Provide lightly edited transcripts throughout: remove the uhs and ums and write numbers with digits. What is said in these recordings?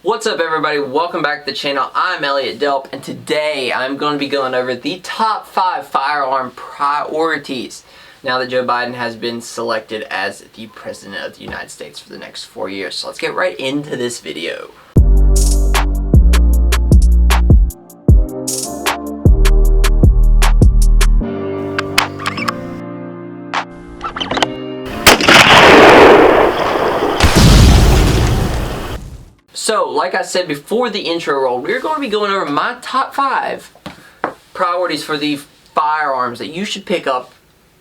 What's up everybody, welcome back to the channel. I'm Elliott Delp and today I'm going to be going over the top 5 firearm priorities now that Joe Biden has been selected as the President of the United States for the next 4 years. So let's get right into this video. So, like I said before the intro roll, we're going to be going over my top 5 priorities for the firearms that you should pick up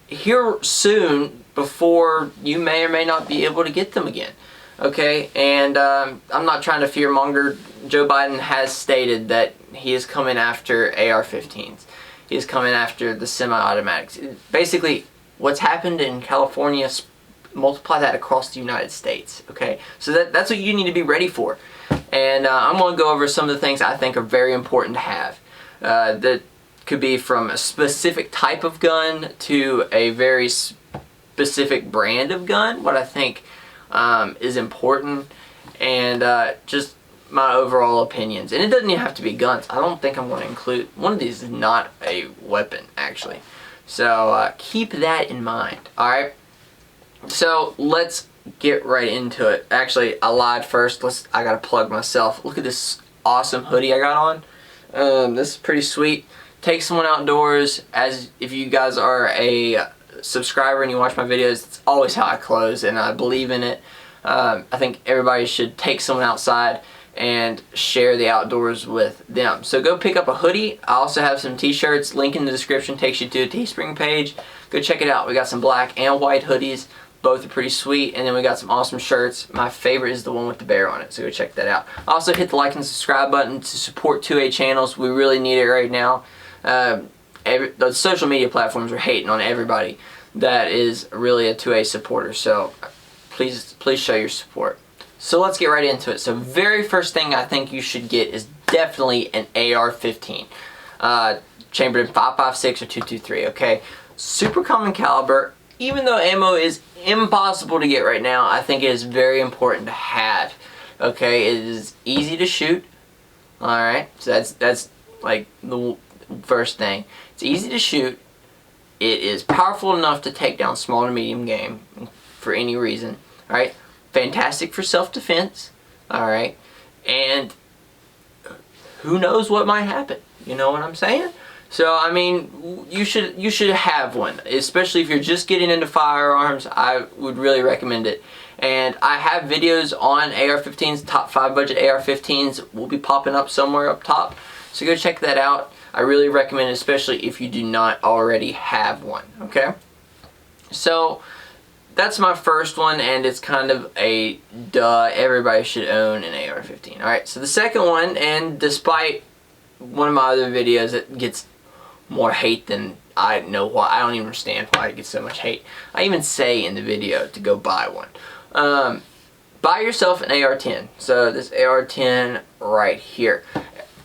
here soon before you may or may not be able to get them again. Okay, and I'm not trying to fearmonger. Joe Biden has stated that he is coming after AR-15s. He is coming after the semi-automatics. Basically, what's happened in California, multiply that across the United States. Okay, so that's what you need to be ready for. And I'm going to go over some of the things I think are very important to have. That could be from a specific type of gun to a very specific brand of gun, what I think is important, and just my overall opinions. And it doesn't even have to be guns. I don't think I'm going to include, one of these is not a weapon actually. So keep that in mind, alright? So let's get right into it. Actually, I lied first. I gotta plug myself. Look at this awesome hoodie I got on. This is pretty sweet. Take someone outdoors. As if you guys are a subscriber and you watch my videos, it's always how I close, and I believe in it. I think everybody should take someone outside and share the outdoors with them. So go pick up a hoodie. I also have some t-shirts. Link in the description takes you to a Teespring page. Go check it out. We got some black and white hoodies. Both are pretty sweet, and then we got some awesome shirts. My favorite is the one with the bear on it, so go check that out. Also hit the like and subscribe button to support 2A channels. We really need it right now. The social media platforms are hating on everybody that is really a 2A supporter, so please show your support. So let's get right into it. So very first thing I think you should get is definitely an AR-15. Chambered in 5.56 or 223, okay? Super common caliber. Even though ammo is impossible to get right now, I think it is very important to have. Okay, it is easy to shoot. Alright, so that's like the first thing. It's easy to shoot. It is powerful enough to take down small to medium game for any reason. Alright, fantastic for self-defense. Alright, and who knows what might happen. You know what I'm saying? So I mean, you should have one, especially if you're just getting into firearms. I would really recommend it. And I have videos on AR-15s, top 5 budget AR-15s will be popping up somewhere up top. So go check that out. I really recommend it, especially if you do not already have one, okay? So that's my first one, and it's kind of a duh, everybody should own an AR-15. Alright, so the second one, and despite one of my other videos, it gets more hate than I know why. I don't even understand why it gets so much hate. I even say in the video to go buy one. Buy yourself an AR-10. So this AR-10 right here.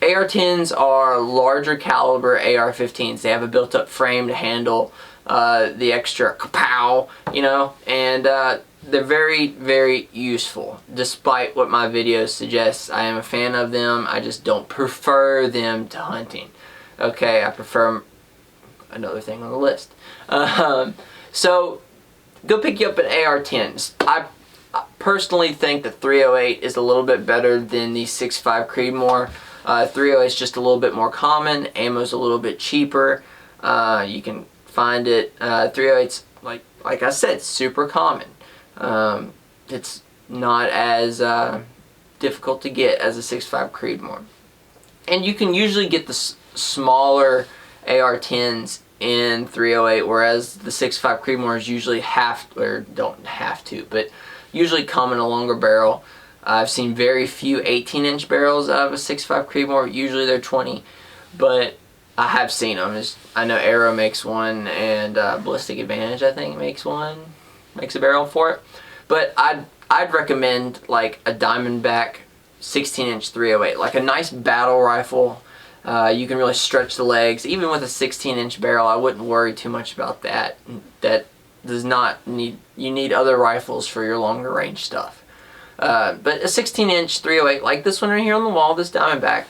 AR-10s are larger caliber AR-15s. They have a built-up frame to handle the extra kapow, you know, and they're very, very useful. Despite what my videos suggest, I am a fan of them. I just don't prefer them to hunting. Okay, I prefer another thing on the list. So, go pick you up an AR-10s. I personally think the 308 is a little bit better than the 6.5 Creedmoor. 308 is just a little bit more common. Ammo's a little bit cheaper. You can find it. 308's, like I said, super common. It's not as difficult to get as a 6.5 Creedmoor. And you can usually get the smaller AR-10s in 308, whereas the 6.5 Creedmoors usually don't have to, but usually come in a longer barrel. I've seen very few 18-inch barrels out of a 6.5 Creedmoor. Usually they're 20, but I have seen them. I know Arrow makes one, and Ballistic Advantage, I think, makes a barrel for it. But I'd recommend like a Diamondback 16-inch 308, like a nice battle rifle. You can really stretch the legs. Even with a 16-inch barrel, I wouldn't worry too much about that. That does not need, you need other rifles for your longer range stuff. But a 16-inch 308 like this one right here on the wall, this Diamondback,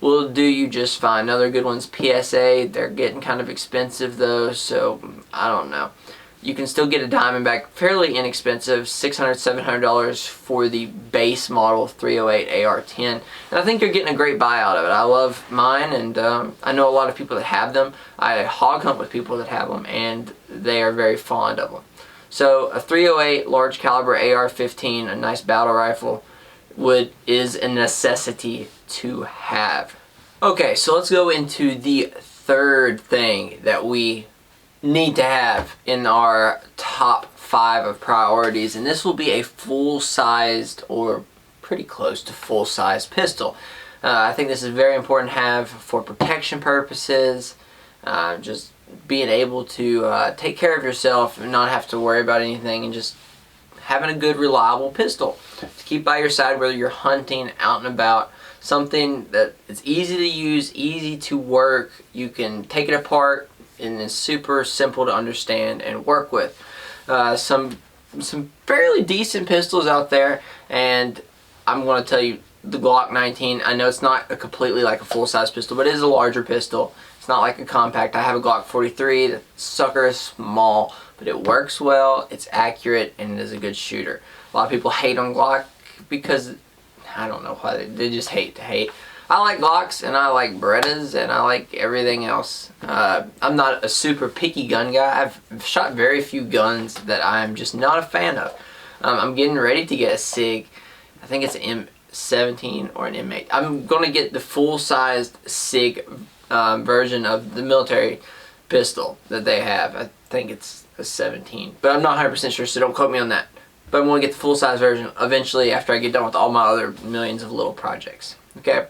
will do you just fine. Another good one's PSA. They're getting kind of expensive though, so I don't know. You can still get a Diamondback fairly inexpensive, $600, $700 for the base model 308 AR-10. And I think you're getting a great buy out of it. I love mine, and I know a lot of people that have them. I hog hunt with people that have them, and they are very fond of them. So a 308 large caliber AR-15, a nice battle rifle, is a necessity to have. Okay, so let's go into the third thing that we need to have in our top 5 of priorities, and this will be a full-sized or pretty close to full-sized pistol. I think this is very important to have for protection purposes, just being able to take care of yourself and not have to worry about anything, and just having a good reliable pistol to keep by your side whether you're hunting, out and about. Something that is easy to use, easy to work, you can take it apart, and it's super simple to understand and work with. Some fairly decent pistols out there, and I'm going to tell you the Glock 19. I know it's not a completely like a full-size pistol, but it is a larger pistol. It's not like a compact. I have a Glock 43. The sucker is small, but it works well, it's accurate, and it is a good shooter. A lot of people hate on Glock because I don't know why they just hate to hate. I like Glocks, and I like Berettas, and I like everything else. I'm not a super picky gun guy. I've shot very few guns that I'm just not a fan of. I'm getting ready to get a SIG. I think it's an M17 or an M8. I'm going to get the full-sized SIG version of the military pistol that they have. I think it's a 17, but I'm not 100% sure, so don't quote me on that. But I'm going to get the full-size version eventually after I get done with all my other millions of little projects. Okay?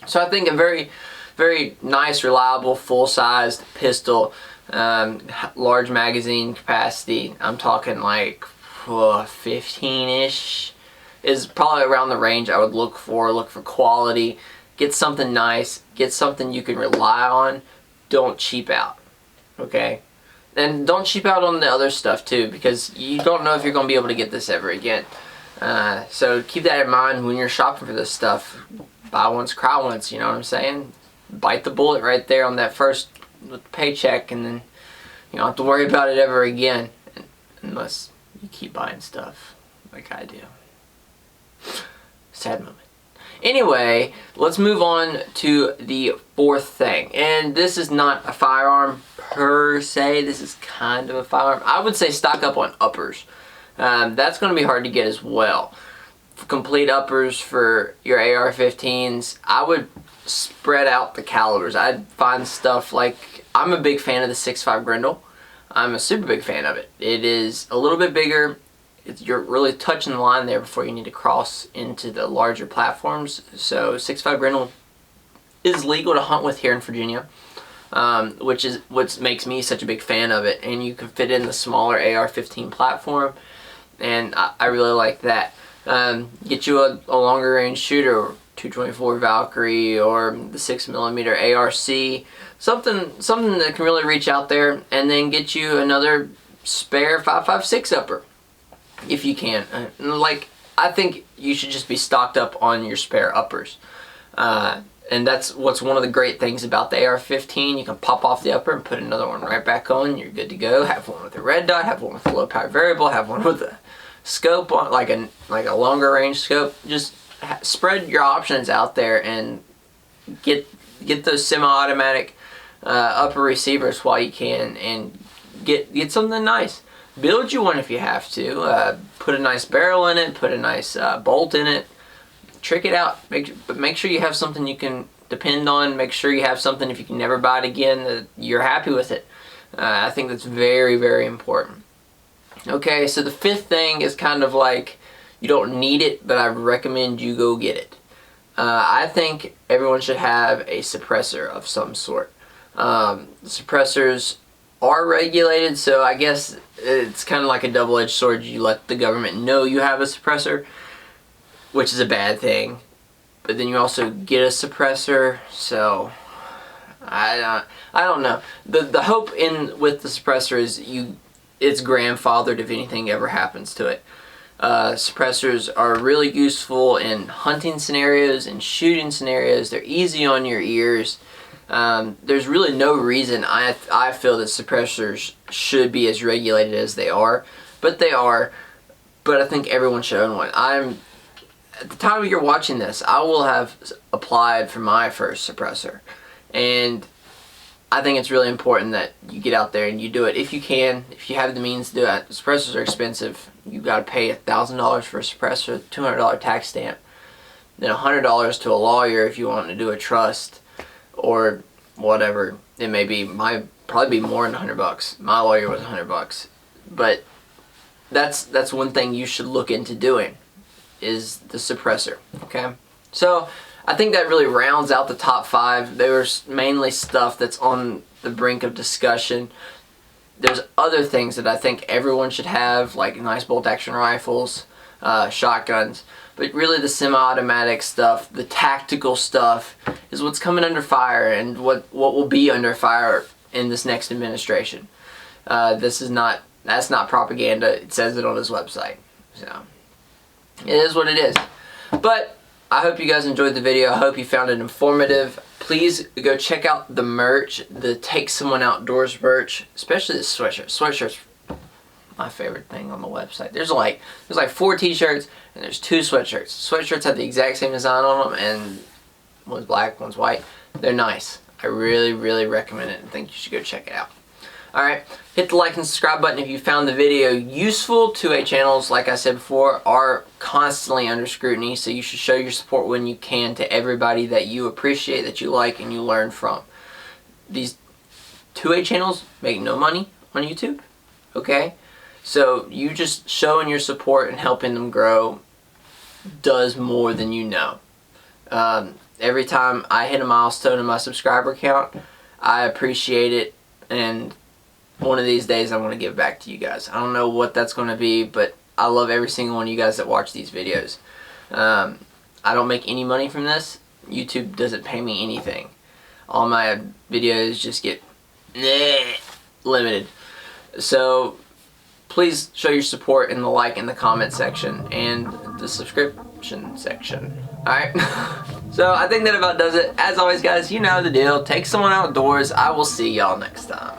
So I think a very, very nice, reliable, full-sized pistol, large magazine capacity, I'm talking like 15-ish, is probably around the range I would look for quality. Get something nice, get something you can rely on, don't cheap out, okay? And don't cheap out on the other stuff too, because you don't know if you're going to be able to get this ever again. So keep that in mind when you're shopping for this stuff. Buy once, cry once, you know what I'm saying? Bite the bullet right there on that first paycheck, and then you don't have to worry about it ever again, unless you keep buying stuff like I do. Sad moment. Anyway, let's move on to the fourth thing, and this is not a firearm per se. This is kind of a firearm. I would say stock up on uppers. That's going to be hard to get as well. Complete uppers for your AR-15s. I would spread out the calibers. I'd find stuff like, I'm a big fan of the 6.5 Grendel. I'm a super big fan of it. It is a little bit bigger. You're really touching the line there before you need to cross into the larger platforms. So 6.5 Grendel is legal to hunt with here in Virginia, which is what makes me such a big fan of it. And you can fit in the smaller AR-15 platform, and I really like that. Get you a longer range shooter, 224 Valkyrie or the 6mm ARC, something that can really reach out there, and then get you another spare 5.56 upper if you can. Like, I think you should just be stocked up on your spare uppers. And that's what's one of the great things about the AR-15. You can pop off the upper and put another one right back on. You're good to go. Have one with a red dot, have one with a low power variable, have one with a scope on, like a longer range scope. Just spread your options out there and get those semi-automatic upper receivers while you can, and get something nice. Build you one if you have to. Put a nice barrel in it, put a nice bolt in it, trick it out. But make sure you have something you can depend on. Make sure you have something, if you can never buy it again, that you're happy with it. I think that's very, very important. Okay, so the fifth thing is kind of like, you don't need it, but I recommend you go get it. I think everyone should have a suppressor of some sort. Suppressors are regulated, so I guess it's kind of like a double-edged sword. You let the government know you have a suppressor, which is a bad thing, but then you also get a suppressor, so I don't know. The hope with the suppressor is it's grandfathered if anything ever happens to it. Suppressors are really useful in hunting scenarios and shooting scenarios. They're easy on your ears. There's really no reason I feel that suppressors should be as regulated as they are, but they are. But I think everyone should own one. At the time you're watching this, I will have applied for my first suppressor, and I think it's really important that you get out there and you do it if you can. If you have the means to do it. Suppressors are expensive. You got to pay $1,000 for a suppressor, $200 tax stamp, then $100 to a lawyer if you want to do a trust or whatever it may be. Might probably be more than $100. My lawyer was $100, but that's one thing you should look into doing is the suppressor. Okay, so I think that really rounds out the top 5. There's mainly stuff that's on the brink of discussion. There's other things that I think everyone should have, like nice bolt-action rifles, shotguns. But really the semi-automatic stuff, the tactical stuff, is what's coming under fire and what will be under fire in this next administration. That's not propaganda. It says it on his website. So it is what it is. But I hope you guys enjoyed the video. I hope you found it informative. Please go check out the merch, the Take Someone Outdoors merch, especially the sweatshirt. Sweatshirt's my favorite thing on the website. There's like 4 t-shirts and there's 2 sweatshirts. Sweatshirts have the exact same design on them, and one's black, one's white. They're nice. I really, really recommend it and think you should go check it out. Alright, hit the like and subscribe button if you found the video useful. 2A channels, like I said before, are constantly under scrutiny, so you should show your support when you can to everybody that you appreciate, that you like, and you learn from. These 2A channels make no money on YouTube, okay? So you just showing your support and helping them grow does more than you know. Every time I hit a milestone in my subscriber count, I appreciate it, and one of these days I want to give back to you guys. I don't know what that's going to be, but I love every single one of you guys that watch these videos. I don't make any money from this. YouTube doesn't pay me anything. All my videos just get limited. So please show your support in the like and the comment section and the subscription section. Alright? So I think that about does it. As always, guys, you know the deal. Take someone outdoors. I will see y'all next time.